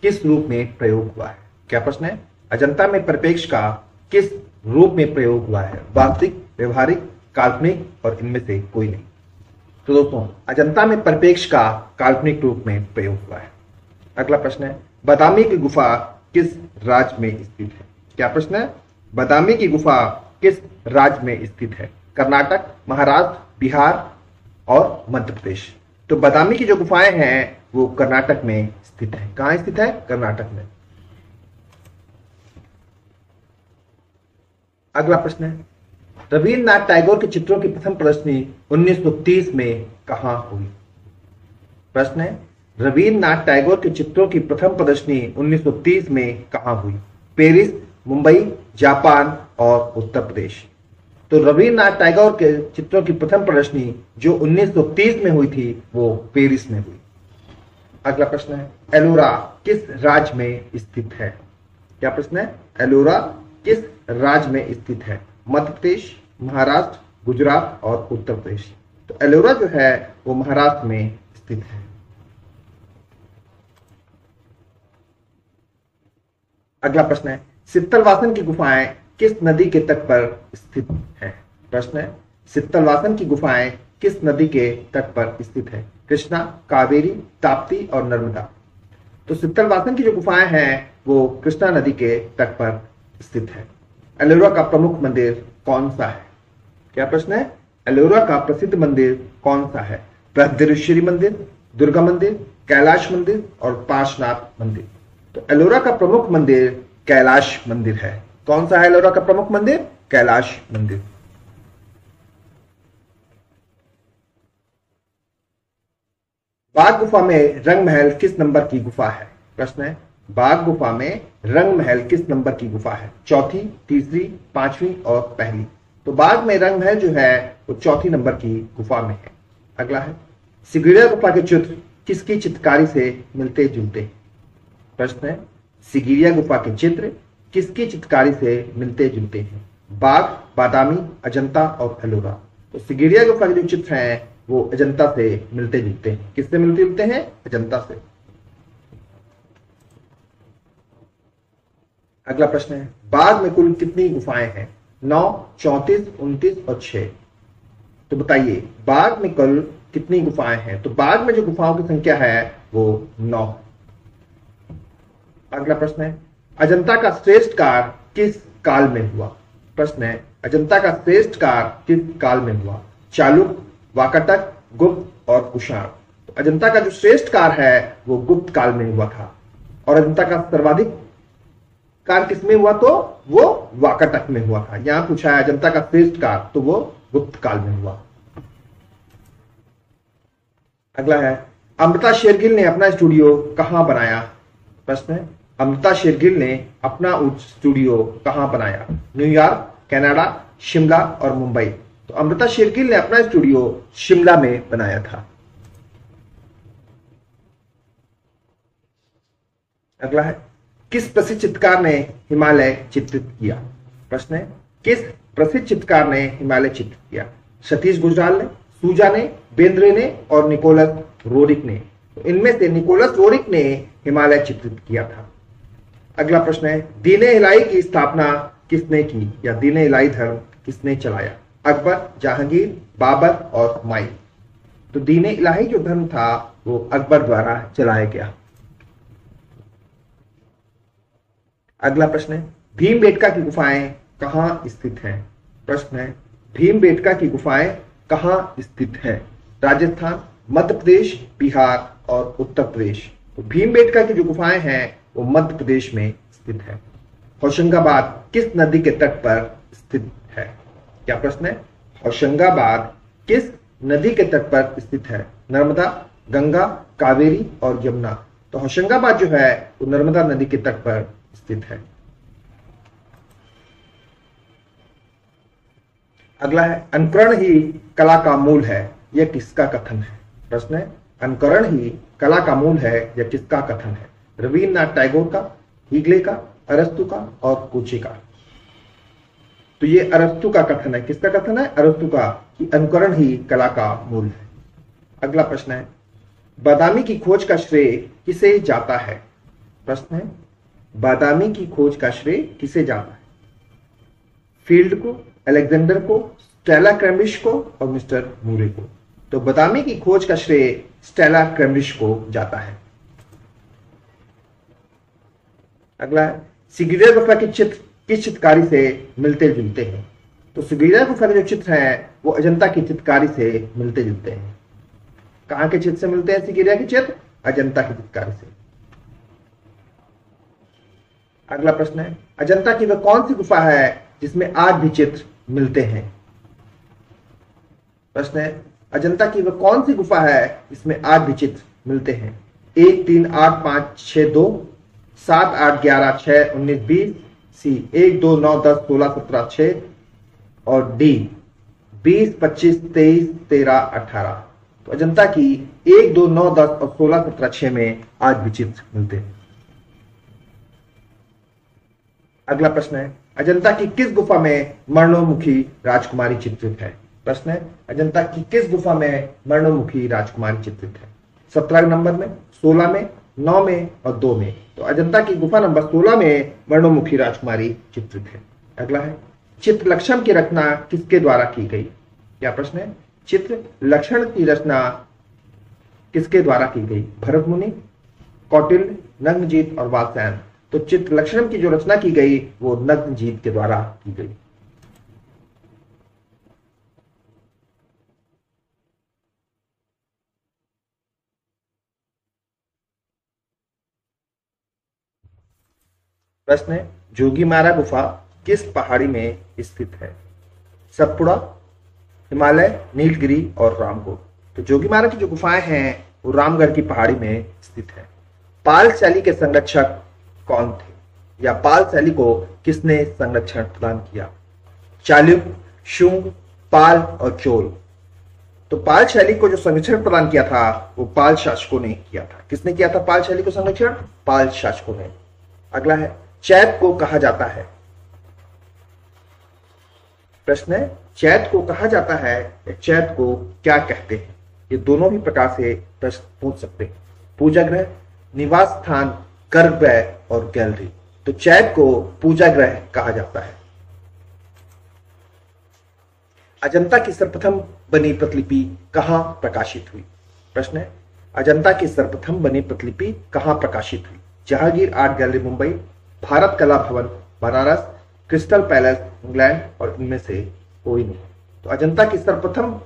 किस रूप में प्रयोग हुआ है? क्या प्रश्न है? अजंता में परिप्रेक्ष्य का किस रूप में प्रयोग हुआ है? वास्तविक, व्यवहारिक, काल्पनिक और इनमें से कोई नहीं। तो दोस्तों, अजंता में परिप्रेक्ष्य का काल्पनिक रूप में प्रयोग हुआ है। अगला प्रश्न है, बादामी की गुफा किस राज्य में स्थित है? क्या प्रश्न है? बादामी की गुफा किस राज्य में स्थित है? कर्नाटक, महाराष्ट्र, बिहार और मध्य प्रदेश। तो बादामी की जो गुफाएं हैं वो कर्नाटक में स्थित है। कहां स्थित है? कर्नाटक में। अगला प्रश्न है, रविन्द्रनाथ टैगोर के चित्रों की प्रथम प्रदर्शनी 1930 में कहां हुई? प्रश्न है, रविन्द्रनाथ टैगोर के चित्रों की प्रथम प्रदर्शनी 1930 में कहां हुई? पेरिस, मुंबई, जापान और उत्तर प्रदेश। तो रविन्द्रनाथ टैगोर के चित्रों की प्रथम प्रदर्शनी जो 1930 में हुई थी वो पेरिस में हुई। अगला प्रश्न है, एलोरा किस राज्य में स्थित है? क्या प्रश्न है? एलोरा किस राज्य में स्थित है? मध्य प्रदेश, महाराष्ट्र, गुजरात और उत्तर प्रदेश। तो एलोरा जो है वो महाराष्ट्र में स्थित है। अगला प्रश्न है, सित्तलवासन की गुफाएं किस नदी के तट पर स्थित है? प्रश्न है, सित्तलवासन की गुफाएं किस नदी के तट पर स्थित है? कृष्णा, कावेरी, ताप्ती और नर्मदा। तो सित्तलवासन की जो गुफाएं हैं वो कृष्णा नदी के तट पर स्थित है। एलोरा का प्रमुख मंदिर कौन सा है? क्या प्रश्न है? एलोरा का प्रसिद्ध मंदिर कौन सा है? बृहदेश्वरी मंदिर, दुर्गा मंदिर, कैलाश मंदिर और पार्श्वनाथ मंदिर। तो एलोरा का प्रमुख मंदिर कैलाश मंदिर है। कौन सा है एलोरा का प्रमुख मंदिर? कैलाश मंदिर। बाघ गुफा में रंग महल किस नंबर की गुफा है? प्रश्न है, बाघ गुफा में रंग महल किस नंबर की गुफा है? चौथी, तीसरी, पांचवी और पहली। तो बाघ में रंग महल जो है वो चौथी नंबर की गुफा में है। अगला है, सिगिरिया गुफा के चित्र किसकी चित्रकारी से मिलते जुलते हैं? प्रश्न है, सिगिरिया गुफा के चित्र किसकी चित्रकारी से मिलते जुलते हैं? बाघ, बादामी, अजंता और एलोरा। तो सिगिरिया गुफा के जो चित्र हैं वो अजंता से मिलते जुलते हैं। किससे मिलते जुलते हैं? अजंता से। अगला प्रश्न है, बाघ में कुल कितनी गुफाएं हैं? 9, 34, 29 और 6। तो बताइए बाघ में कुल कितनी गुफाएं हैं? तो बाघ में जो गुफाओं की संख्या है वो 9। अगला प्रश्न है, अजंता का श्रेष्ठ कार्य किस काल में हुआ? प्रश्न है, अजंता का श्रेष्ठ कार्य किस काल में हुआ? चालुक्य, वाकाटक, गुप्त और कुषाण। तो अजंता का जो श्रेष्ठ कार्य है वो गुप्त काल में हुआ था। और अजंता का सर्वाधिक कार्य किसमें हुआ? तो वो वाकाटक में हुआ था। यहां पूछा है अजंता का श्रेष्ठ कार्य, तो वो गुप्त काल में हुआ। अगला है, अमृता शेरगिल ने अपना स्टूडियो कहां बनाया? प्रश्न है, अमृता शेरगिल ने अपना स्टूडियो कहां बनाया? न्यूयॉर्क, कनाडा, शिमला और मुंबई। तो अमृता शेरगिल ने अपना स्टूडियो शिमला में बनाया था। अगला है, किस प्रसिद्ध चित्रकार ने हिमालय चित्रित किया? प्रश्न है, किस प्रसिद्ध चित्रकार ने हिमालय चित्रित किया? सतीश गुजराल ने, सूजा ने, बेंद्रे ने और निकोलस रोरिक ने। तो इनमें से निकोलस रोरिक ने हिमालय चित्रित किया था। अगला प्रश्न है, दीन-ए इलाही की स्थापना किसने की या दीन-ए इलाही धर्म किसने चलाया? अकबर, जहांगीर, बाबर और हुमायूं। तो दीन-ए इलाही जो धर्म था वो अकबर द्वारा चलाया गया। अगला प्रश्न है, भीमबेटका की गुफाएं कहां स्थित हैं? प्रश्न है, भीमबेटका की गुफाएं कहां स्थित हैं? राजस्थान, मध्य प्रदेश, बिहार और उत्तर प्रदेश। तो भीमबेटका की जो गुफाएं हैं वो मध्य प्रदेश में स्थित है। होशंगाबाद किस नदी के तट पर स्थित है? क्या प्रश्न है? होशंगाबाद किस नदी के तट पर स्थित है? नर्मदा, गंगा, कावेरी और यमुना। तो होशंगाबाद जो है वो नर्मदा नदी के तट पर स्थित है। अगला है, अनुकरण ही कला का मूल है, यह किसका कथन है? प्रश्न है, अनुकरण ही कला का मूल है, यह किसका कथन है? रविन्द्रनाथ टैगोर का, हीगले का, अरस्तु का और कोचे का। तो ये अरस्तु का कथन है। किसका कथन है? अरस्तु का, कि अनुकरण ही कला का मूल है। अगला प्रश्न है, बादामी की खोज का श्रेय किसे जाता है? प्रश्न है, बादामी की खोज का श्रेय किसे जाता है? फील्ड को, अलेक्जेंडर को, स्टेला क्रैमब्रिज को और मिस्टर मूरे को। तो बादामी की खोज का श्रेय स्टेला क्रैमब्रिज को जाता है। अगला है, सिगिलिया गुफा के चित्र किस चित्रकारी से मिलते जुलते हैं? तो सिगिलिया गुफा के जो चित्र हैं वो अजंता की चित्रकारी से मिलते जुलते हैं। कहां के चित्र से मिलते हैं सिगिलिया के चित्र? अजंता की चित्रकारी से। अगला प्रश्न है, अजंता की वह कौन सी गुफा है जिसमें आज भी चित्र मिलते हैं? प्रश्न है, अजंता की वह कौन सी गुफा है जिसमें आज भी चित्र मिलते हैं? 1, 3, 8, 5, 6, 2, 7, 8, 11, 6, 19, 20, सी 1, 2, 9, 10, 16, 17, 6 और डी 20, 25, 23, 13, 18। तो अजंता की 1, 2, 9, 10 और 16, 17, 6 में आज भी चित्र मिलते हैं। अगला प्रश्न है, अजंता की किस गुफा में मरणोन्मुखी राजकुमारी चित्रित है? प्रश्न है, अजंता की किस गुफा में मरणोन्मुखी राजकुमारी चित्रित है? 17 नंबर में, 16 में, 9 में और 2 में। तो अजंता की गुफा नंबर 16 में मरणोन्मुखी राजकुमारी चित्रित है। अगला है, चित्र लक्षण की रचना किसके द्वारा की गई? क्या प्रश्न है, चित्र लक्षण की रचना किसके द्वारा की गई? भरत मुनि, कौटिल्य, नग्नजीत और वात्स्यायन। तो चित्र लक्षण की जो रचना की गई वो नग्नजीत के द्वारा की गई। प्रश्न है, जोगीमारा गुफा किस पहाड़ी में स्थित है? सतपुड़ा, हिमालय, नीलगिरी और रामगढ़। तो जोगीमारा की जो गुफाएं हैं वो रामगढ़ की पहाड़ी में स्थित है। पाल शैली के संरक्षक कौन थे, या पाल शैली को किसने संरक्षण प्रदान किया? चालुक्य, शुंग, पाल और चोल। तो पाल शैली को जो संरक्षण प्रदान किया था वो पाल शासकों ने किया था। किसने किया था पाल शैली को संरक्षण? पाल शासकों ने। अगला है, चैत को कहा जाता है? प्रश्न है, चैत को कहा जाता है या चैत को क्या कहते हैं? ये दोनों भी प्रकार से प्रश्न पूछ सकते हैं। पूजा गृह, निवास स्थान, गर्भगृह और गैलरी। तो चैत को पूजा गृह कहा जाता है। अजंता की सर्वप्रथम बनी प्रतिलिपि कहां प्रकाशित हुई? प्रश्न है, अजंता की सर्वप्रथम बनी प्रतिलिपि कहां प्रकाशित हुई? जहांगीर आर्ट गैलरी मुंबई, भारत कला भवन बनारस, क्रिस्टल पैलेस इंग्लैंड और इनमें से कोई नहीं। तो अजंता की सर्वप्रथम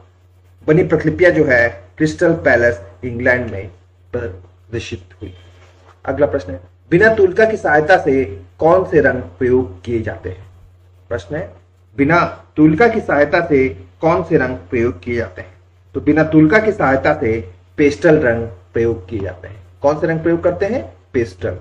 बनी प्रतिलिपियां जो है क्रिस्टल पैलेस इंग्लैंड में प्रदर्शित हुई। अगला प्रश्न है, बिना तुलका की सहायता से कौन से रंग प्रयोग किए जाते हैं? प्रश्न है, बिना तुलका की सहायता से कौन से रंग प्रयोग किए जाते हैं? तो बिना तुलका की सहायता से पेस्टल रंग प्रयोग किए जाते हैं। कौन से रंग प्रयोग करते हैं? पेस्टल।